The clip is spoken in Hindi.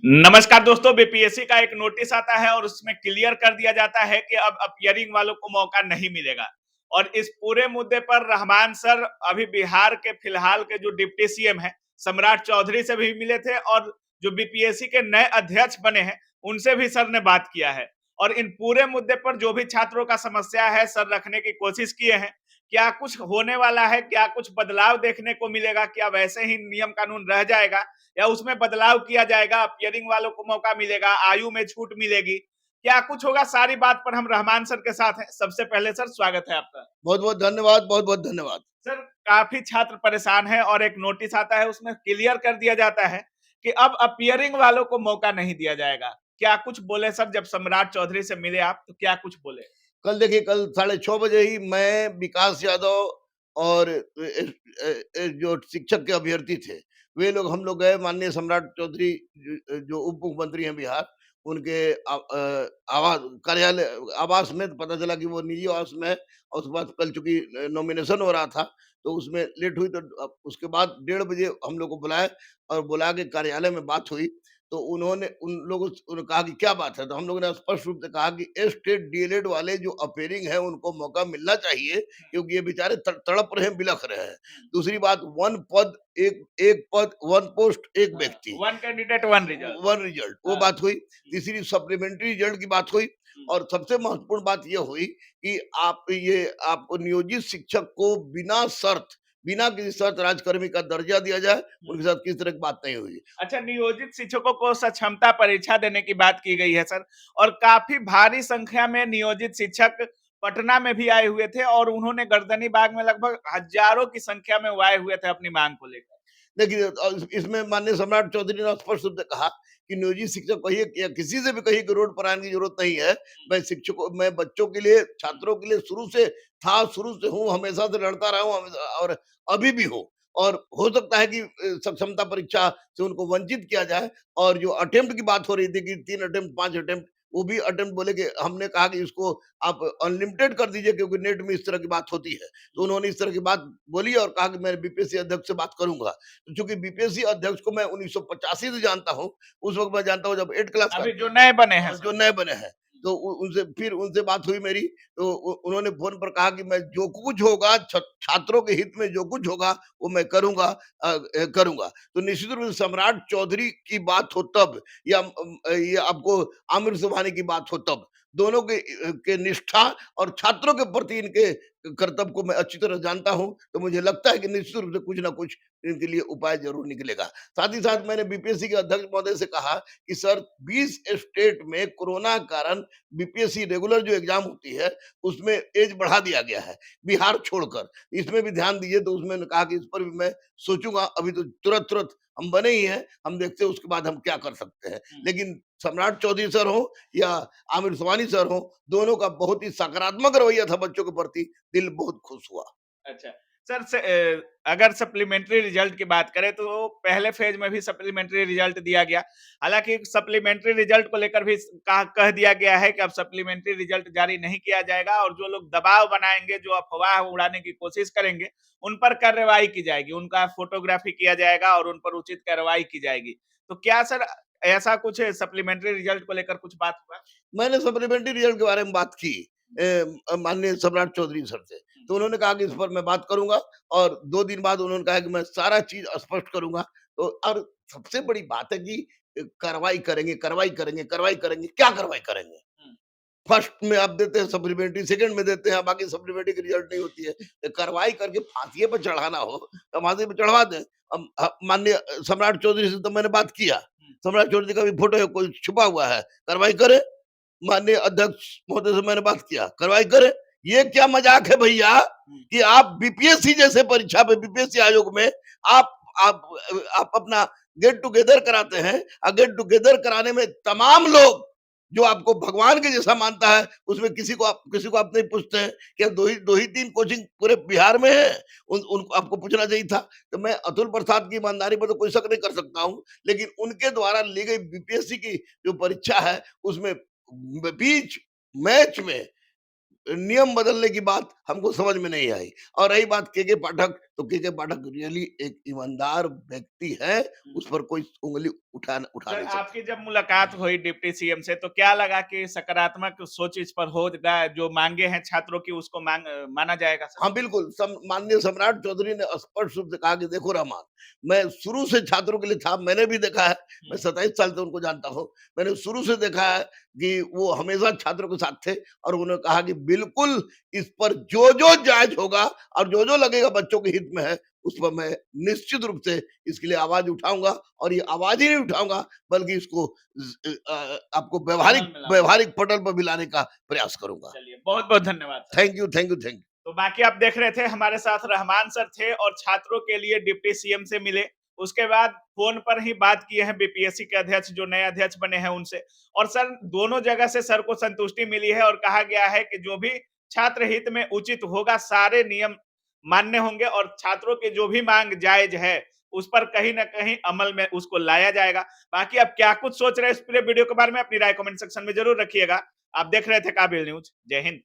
नमस्कार दोस्तों, बीपीएससी का एक नोटिस आता है और उसमें क्लियर कर दिया जाता है कि अब अपीयरिंग वालों को मौका नहीं मिलेगा। और इस पूरे मुद्दे पर रहमान सर अभी बिहार के फिलहाल के जो डिप्टी सीएम हैं सम्राट चौधरी से भी मिले थे और जो बीपीएससी के नए अध्यक्ष बने हैं उनसे भी सर ने बात किया है। और इन पूरे मुद्दे पर जो भी छात्रों का समस्या है सर रखने की कोशिश किए हैं। क्या कुछ होने वाला है, क्या कुछ बदलाव देखने को मिलेगा, क्या वैसे ही नियम कानून रह जाएगा या उसमें बदलाव किया जाएगा, अपीयरिंग वालों को मौका मिलेगा, आयु में छूट मिलेगी, क्या कुछ होगा? सारी बात पर हम रहमान सर के साथ हैं। सबसे पहले सर स्वागत है आपका। बहुत-बहुत धन्यवाद, बहुत-बहुत धन्यवाद। सर काफ़ी छात्र परेशान हैं और एक नोटिस आता है उसमें क्लियर कर दिया जाता है कि अब अपीयरिंग वालों को मौका नहीं दिया जाएगा। क्या कुछ बोले सर जब सम्राट चौधरी से मिले आप तो क्या कुछ बोले? कल देखिए कल 6:30 बजे ही मैं, विकास यादव और जो शिक्षक के अभ्यर्थी थे, वे लोग हम लोग गए माननीय सम्राट चौधरी जो उप मुख्यमंत्री हैं बिहार, उनके आवास कार्यालय आवास में। तो पता चला कि वो निजी आवास में है और उसके बाद कल चूँकि नॉमिनेशन हो रहा था, तो उसमें लेट हुई। तो उसके बाद 1:30 बजे हम लोग को बुलाए और बुला के कार्यालय में बात हुई। तो उन्होंने उन लोगों से उन्होंने कहा कि क्या बात है? तो हम लोगों ने स्पष्ट रूप से कहा कि स्टेट डीएलएड वाले जो अपीयरिंग है उनको मौका मिलना चाहिए, क्योंकि ये बेचारे तड़प रहे हैं, बिलख रहे हैं। दूसरी बात, वन पद एक एक पद, वन पोस्ट एक व्यक्ति, one candidate one result. One result, वो बात हुई। तीसरी सप्लीमेंट्री रिजल्ट की बात हुई। और सबसे महत्वपूर्ण बात ये हुई कि आपको नियोजित शिक्षक को बिना किसी शर्त राजकर्मी का दर्जा दिया जाए। उनके साथ किसी तरह की बात नहीं हुई। अच्छा, नियोजित शिक्षकों को सक्षमता परीक्षा देने की बात की गई है सर। और काफी भारी संख्या में नियोजित शिक्षक पटना में भी आए हुए थे और उन्होंने गर्दनी बाग में लगभग हजारों की संख्या में वो आए हुए थे अपनी मांग को लेकर। देखिए इसमें माननीय सम्राट चौधरी ने स्पष्ट रूप से कहा कि नियोजित शिक्षक कहिए या किसी से भी कहिए कि रोड पर आने की जरूरत नहीं है। मैं बच्चों के लिए, छात्रों के लिए शुरू से हूँ, हमेशा से लड़ता रहा हूँ, और अभी भी हूँ। और हो सकता है कि सक्षमता परीक्षा से उनको वंचित किया जाए। और जो अटेम्प्ट की बात हो रही थी कि 3 अटेम्प्ट, 5 अटेम्प्ट, वो भी अटेम्प्ट बोले कि हमने कहा कि इसको आप अनलिमिटेड कर दीजिए, क्योंकि नेट में इस तरह की बात होती है। तो उन्होंने इस तरह की बात बोली और कहा कि मैं बीपीएससी अध्यक्ष से बात करूंगा। तो चूंकि बीपीएससी अध्यक्ष को मैं 1985 से जानता हूँ, उस वक्त मैं जानता हूँ जब 8 क्लास का अभी जो नए बने हैं और जो सर। नए बने हैं। तो उनसे बात हुई मेरी। तो उन्होंने फोन पर कहा कि मैं जो कुछ होगा, छात्रों के हित में जो कुछ होगा वो मैं करूंगा। करूंगा। तो निश्चित रूप से सम्राट चौधरी की बात हो तब, या ये आपको आमिर सुबहानी की बात हो तब, दोनों के निष्ठा और छात्रों के प्रति इनके कर्तव्य को मैं अच्छी तरह जानता हूं। तो मुझे लगता है कि निश्चित रूप से कुछ ना कुछ इनके लिए उपाय जरूर निकलेगा। साथ ही साथ मैंने बीपीएससी के अध्यक्ष महोदय से कहा कि सर, 20 स्टेट में कोरोना के कारण बीपीएससी रेगुलर जो एग्जाम होती है उसमें एज बढ़ा दिया गया है, बिहार छोड़कर। इसमें भी ध्यान दीजिए। तो उसमें कहा कि इस पर भी मैं सोचूंगा। अभी तो तुरंत तुरंत हम बने ही हैं, हम देखते हैं उसके बाद हम क्या कर सकते हैं। लेकिन सम्राट चौधरी सर हो या आमिर सुबहानी सर हो, दोनों का बहुत ही सकारात्मक रवैया था बच्चों के प्रति। दिल बहुत खुश हुआ। अच्छा। सर अगर सप्लीमेंट्री रिजल्ट की बात करें तो पहले फेज में भी सप्लीमेंट्री रिजल्ट दिया गया। हालाँकि सप्लीमेंट्री रिजल्ट को लेकर भी कह दिया गया है कि अब सप्लीमेंट्री रिजल्ट जारी नहीं किया जाएगा और जो लोग दबाव बनाएँगे, जो अफ़वाह उड़ाने की कोशिश करेंगे, उन पर कार्रवाई की जाएगी। उनका फ़ोटोग्राफ़ी किया जाएगा और उन पर उचित कार्रवाई की जाएगी। तो क्या सर ऐसा कुछ सप्लीमेंट्री रिजल्ट को लेकर कुछ बात हुआ? मैंने सप्लीमेंट्री रिजल्ट के बारे में बात की माननीय सम्राट चौधरी सर से। तो उन्होंने कहा कि इस पर मैं बात करूंगा। और 2 दिन बाद उन्होंने कहा कि मैं सारा चीज स्पष्ट करूंगा। तो और सबसे बड़ी बात है कि कार्रवाई करेंगे, कार्रवाई करेंगे, कार्रवाई करेंगे। क्या कार्रवाई करेंगे? फर्स्ट में आप देते हैं सप्लीमेंट्री, सेकंड में देते हैं, बाकी सप्लीमेंट्री की रिजल्ट नहीं होती है। तो कार्रवाई करके फांसी पे चढ़ाना हो तो फांसी पे चढ़वा दें। माननीय सम्राट चौधरी से तो मैंने बात किया। सम्राट चौधरी का भी फोटो है, कोई छुपा हुआ है, कार्रवाई करे। माननीय अध्यक्ष महोदय से मैंने बात किया, कार्रवाई करे। ये क्या मजाक है भैया कि आप बीपीएससी जैसे परीक्षा पे, बीपीएससी आयोग में आप आप आप अपना गेट टुगेदर कराते हैं। और गेट टुगेदर कराने में तमाम लोग जो आपको भगवान के जैसा मानता है, उसमें किसी को आप नहीं पूछते हैं। क्या दो ही तीन कोचिंग पूरे बिहार में है? उनको आपको पूछना चाहिए था। तो मैं अतुल प्रसाद की ईमानदारी पर तो कोई शक नहीं कर सकता हूँ, लेकिन उनके द्वारा ली गई बीपीएससी की जो परीक्षा है उसमें बीच मैच में नियम बदलने की बात हमको समझ में नहीं आई। और रही बात के पाठक, तो के पाठक रियली एक ईमानदार व्यक्ति है, उस पर कोई उँगली उठा सर नहीं सकता। आपकी जब मुलाकात हुई डिप्टी सीएम से तो क्या लगा कि सकारात्मक सोच इस पर होगा, जो मांगे हैं छात्रों की उसको माना जाएगा सर? हाँ, बिल्कुल, माननीय सम्राट चौधरी ने स्पष्ट रूप से कहा कि देखो रहमान, मैं शुरू से छात्रों के लिए था, मैंने भी देखा है, मैं 27 साल से उनको जानता हूँ। मैंने शुरू से देखा है कि वो हमेशा छात्रों के साथ थे और उन्होंने कहा कि बिल्कुल इस पर जो-जो जायज़ होगा और जो-जो लगेगा बच्चों के हित में है, उस पर मैं निश्चित रूप से इसके लिए आवाज़ उठाऊँगा और ये आवाज़ ही नहीं उठाऊँगा, बल्कि इसको आपको अमल में लाऊँगा। व्यावहारिक पटल पर भी लाने का प्रयास करूँगा। चलिए, बहुत-बहुत धन्यवाद sir. Thank you, thank you, thank you. तो बाकी आप देख रहे थे हमारे साथ रहमान सर थे और छात्रों के लिए डिप्टी सीएम से मिले। उसके बाद फ़ोन पर ही बात किए हैं बीपीएससी के अध्यक्ष जो नए अध्यक्ष बने हैं उनसे। और सर दोनों जगह से सर को संतुष्टि मिली है और कहा गया है कि जो भी छात्र हित में उचित होगा, सारे नियम मान्य होंगे और छात्रों की जो भी माँग जायज़ है, उस पर कहीं न कहीं अमल में उसको लाया जाएगा। बाकी आप क्या कुछ सोच रहे हैं इस पूरे वीडियो के बारे में अपनी राय कमेंट सेक्शन में ज़रूर रखिएगा। आप देख रहे थे काबिल न्यूज़। जय हिंद।